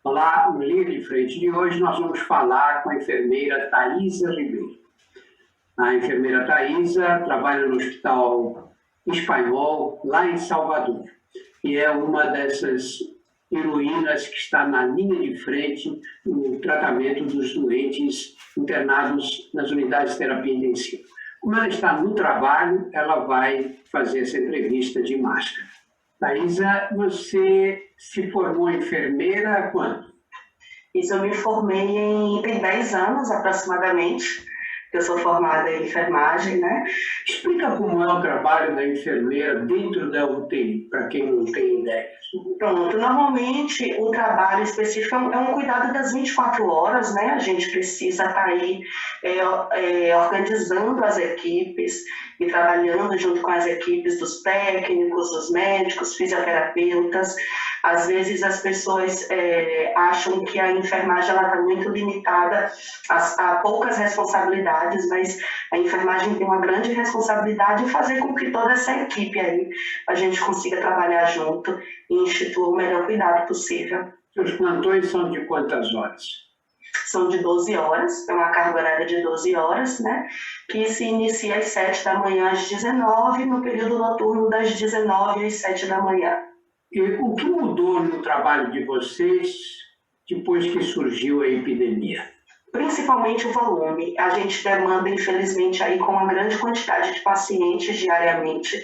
Olá, no Linha de Frente de hoje nós vamos falar com a enfermeira Thaisa Ribeiro. A enfermeira Thaisa trabalha no Hospital Espanhol, lá em Salvador, e é uma dessas heroínas que está na linha de frente no tratamento dos doentes internados nas unidades de terapia intensiva. Como ela está no trabalho, ela vai fazer essa entrevista de máscara. Thaisa, você se formou enfermeira quando? Isso eu me formei tem 10 anos aproximadamente. Eu sou formada em enfermagem, né? Explica como é o trabalho da enfermeira dentro da UTI, para quem não tem ideia. Pronto, normalmente o trabalho específico é um cuidado das 24 horas, né? A gente precisa estar aí organizando as equipes e trabalhando junto com as equipes dos técnicos, dos médicos, fisioterapeutas. Às vezes as pessoas acham que a enfermagem está muito limitada a poucas responsabilidades, mas a enfermagem tem uma grande responsabilidade em fazer com que toda essa equipe aí a gente consiga trabalhar junto e instituir o melhor cuidado possível. Os plantões são de quantas horas? São de 12 horas, é uma carga horária de 12 horas, né? Que se inicia às 7 da manhã às 19, no período noturno das 19 às 7 da manhã. E o que mudou no trabalho de vocês depois que surgiu a epidemia? Principalmente o volume. A gente demanda, infelizmente, aí com uma grande quantidade de pacientes diariamente.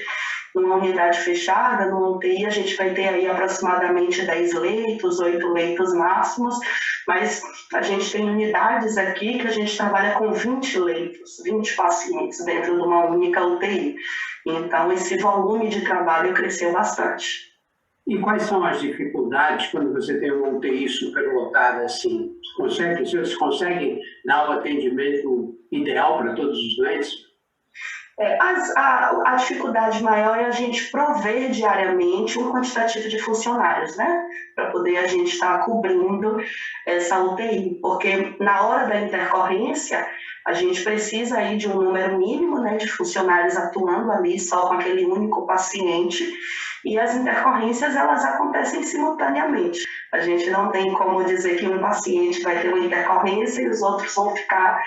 Numa unidade fechada, no UTI, a gente vai ter aí aproximadamente 10 leitos, 8 leitos máximos, mas a gente tem unidades aqui que a gente trabalha com 20 leitos, 20 pacientes dentro de uma única UTI. Então, esse volume de trabalho cresceu bastante. E quais são as dificuldades quando você tem uma UTI superlotada assim? Vocês conseguem dar o atendimento ideal para todos os doentes? A dificuldade maior é a gente prover diariamente um quantitativo de funcionários, né? Para poder a gente estar cobrindo essa UTI, porque na hora da intercorrência, a gente precisa aí de um número mínimo, né, de funcionários atuando ali só com aquele único paciente, e as intercorrências elas acontecem simultaneamente. A gente não tem como dizer que um paciente vai ter uma intercorrência e os outros vão ficar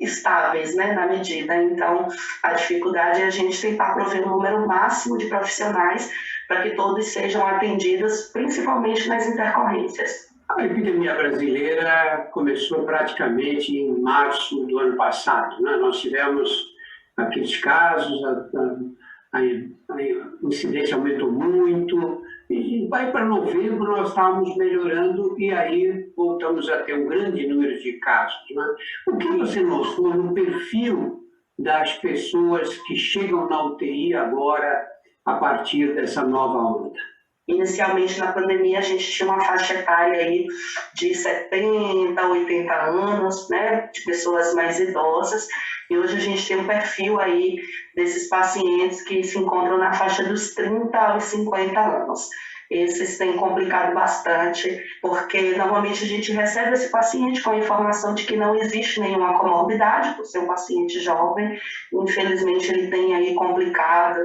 estáveis, né, na medida. Então, a dificuldade é a gente tentar prover um número máximo de profissionais para que todos sejam atendidos, principalmente nas intercorrências. A epidemia brasileira começou praticamente em março do ano passado, né? Nós tivemos aqueles casos, a incidência aumentou muito, e vai para novembro nós estávamos melhorando e aí voltamos a ter um grande número de casos, né? O que você notou no perfil das pessoas que chegam na UTI agora a partir dessa nova onda? Inicialmente, na pandemia, a gente tinha uma faixa etária aí de 70 a 80 anos, né, de pessoas mais idosas, e hoje a gente tem um perfil aí desses pacientes que se encontram na faixa dos 30 aos 50 anos. Esses têm complicado bastante, porque normalmente a gente recebe esse paciente com a informação de que não existe nenhuma comorbidade, por ser um paciente jovem, infelizmente ele tem aí complicado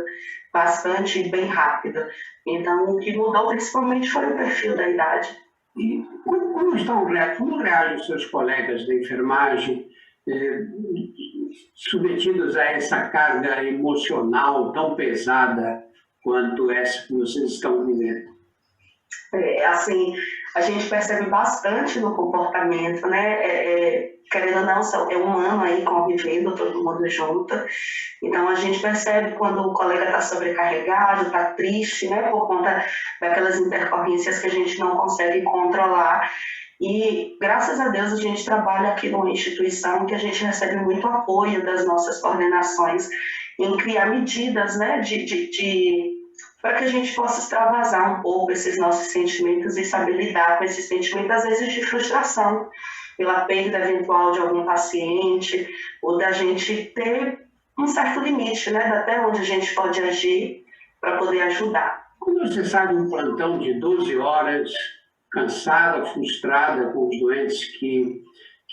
bastante e bem rápido. Então, o que mudou principalmente foi o perfil da idade. E como reagem os seus colegas da enfermagem submetidos a essa carga emocional tão pesada quanto essa que vocês estão vivendo? Assim, a gente percebe bastante no comportamento, né? Querendo ou não, é um ano aí convivendo, todo mundo junto. Então, a gente percebe quando o colega está sobrecarregado, está triste, né? Por conta daquelas intercorrências que a gente não consegue controlar. E, graças a Deus, a gente trabalha aqui numa instituição que a gente recebe muito apoio das nossas coordenações em criar medidas, né? Para que a gente possa extravasar um pouco esses nossos sentimentos e saber lidar com esses sentimentos, às vezes, de frustração pela perda eventual de algum paciente, ou da gente ter um certo limite, né, até onde a gente pode agir para poder ajudar. Quando você sai de um plantão de 12 horas, cansada, frustrada com os doentes que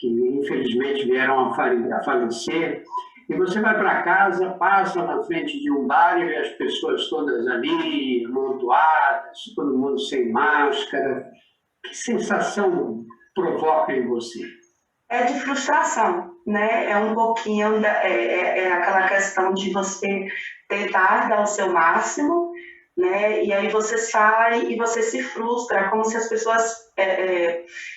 infelizmente vieram a falecer, e você vai para casa, passa na frente de um bar e vê as pessoas todas ali, amontoadas, todo mundo sem máscara. O Que sensação provoca em você? É de frustração, né? É um pouquinho, é aquela questão de você tentar dar o seu máximo, né? E aí você sai e você se frustra, como se as pessoas,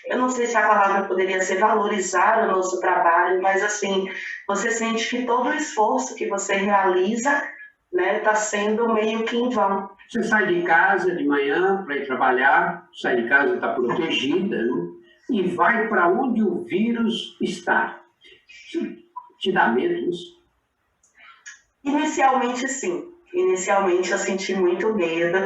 eu não sei se a palavra poderia ser valorizar o nosso trabalho, mas assim, você sente que todo o esforço que você realiza, né, está sendo meio que em vão. Você sai de casa de manhã para ir trabalhar, sai de casa, está protegida, né? E vai para onde o vírus está. Isso te dá medo isso? Inicialmente, sim. Inicialmente eu senti muito medo.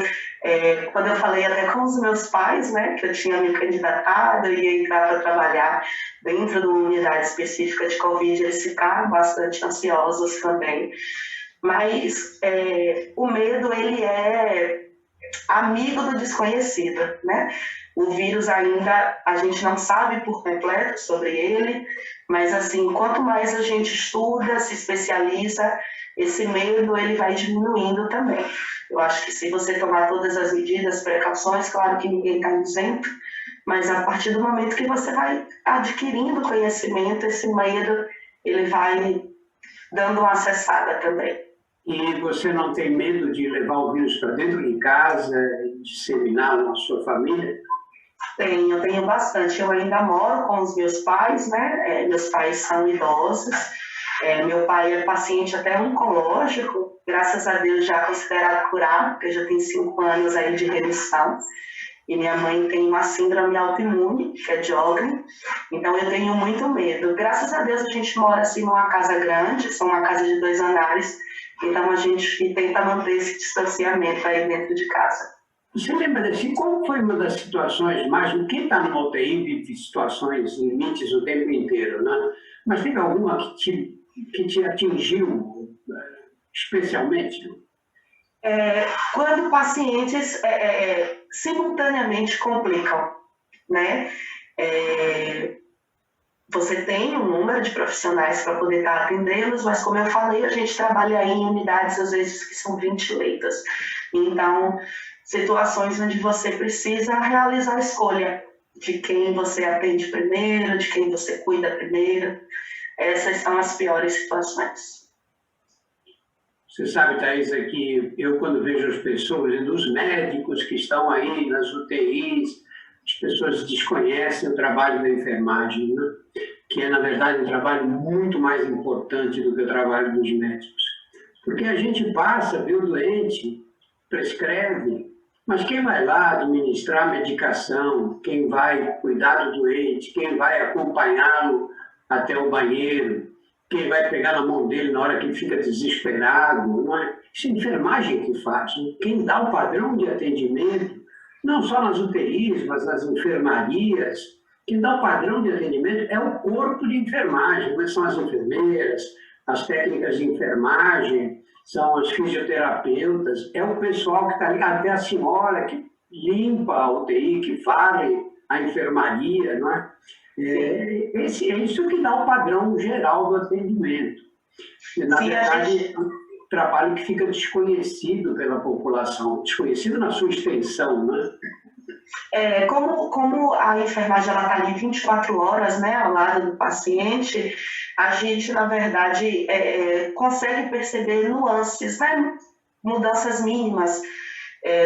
Quando eu falei até com os meus pais, né, que eu tinha me candidatado e ia entrar para trabalhar dentro de uma unidade específica de Covid, eles ficaram bastante ansiosos também. Mas o medo, ele é amigo do desconhecido, né? O vírus ainda, a gente não sabe por completo sobre ele, mas assim, quanto mais a gente estuda, se especializa, esse medo ele vai diminuindo também. Eu acho que se você tomar todas as medidas, precauções, claro que ninguém está isento, mas a partir do momento que você vai adquirindo conhecimento, esse medo ele vai dando uma acessada também. E você não tem medo de levar o vírus para dentro de casa e disseminar na sua família? Tenho bastante. Eu ainda moro com os meus pais, né? Meus pais são idosos. Meu pai é paciente até oncológico, graças a Deus já considerado curado, porque já tem 5 anos aí de remissão. E minha mãe tem uma síndrome autoimune, que é Sjögren, então eu tenho muito medo. Graças a Deus a gente mora assim numa casa grande, são uma casa de 2 andares, então a gente tenta manter esse distanciamento aí dentro de casa. Você lembra assim, qual foi uma das situações mais... Quem está no UTI vive situações limites o tempo inteiro, né? Mas teve alguma que te atingiu especialmente? Quando pacientes simultaneamente complicam, né? Você tem um número de profissionais para poder estar atendendo-los, mas como eu falei, a gente trabalha aí em unidades, às vezes, que são 20 leitos. Então, situações onde você precisa realizar a escolha de quem você atende primeiro, de quem você cuida primeiro. Essas são as piores situações. Você sabe, Thaisa, que eu, quando vejo as pessoas, os médicos que estão aí nas UTIs, as pessoas desconhecem o trabalho da enfermagem, né? Que é, na verdade, um trabalho muito mais importante do que o trabalho dos médicos. Porque a gente passa, vê o doente, prescreve, mas quem vai lá administrar a medicação, quem vai cuidar do doente, quem vai acompanhá-lo até o banheiro, quem vai pegar na mão dele na hora que ele fica desesperado, não é? Isso é a enfermagem que faz, né? Quem dá o padrão de atendimento, não só nas UTIs, mas nas enfermarias, quem dá o padrão de atendimento é o corpo de enfermagem, né? São as enfermeiras, as técnicas de enfermagem, são os fisioterapeutas, é o pessoal que está ali, até a senhora que limpa a UTI, que varre a enfermaria, não é? É isso que dá o padrão geral do atendimento. Na verdade, é um trabalho que fica desconhecido pela população, desconhecido na sua extensão, né? Como a enfermagem está ali 24 horas, né, ao lado do paciente, a gente, na verdade, consegue perceber nuances, né, mudanças mínimas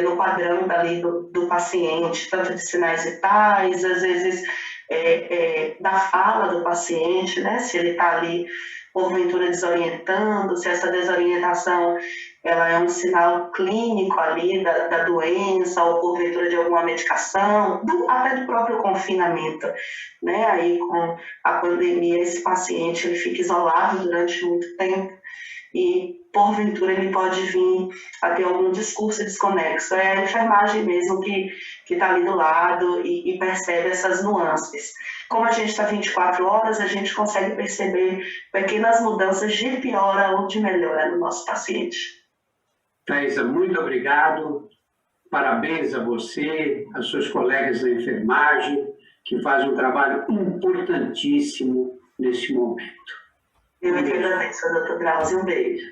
no padrão dali do paciente, tanto de sinais vitais, às vezes da fala do paciente, né, se ele está ali porventura desorientando, se essa desorientação ela é um sinal clínico ali da doença ou porventura de alguma medicação, até do próprio confinamento, né? Aí com a pandemia esse paciente ele fica isolado durante muito tempo e porventura ele pode vir a ter algum discurso desconexo. É a enfermagem mesmo que está ali do lado e percebe essas nuances. Como a gente está 24 horas, a gente consegue perceber pequenas mudanças de piora ou de melhora no nosso paciente. Thaisa, muito obrigado. Parabéns a você, aos seus colegas da enfermagem, que fazem um trabalho importantíssimo nesse momento. Eu que agradeço, doutor Drauzio. Um beijo.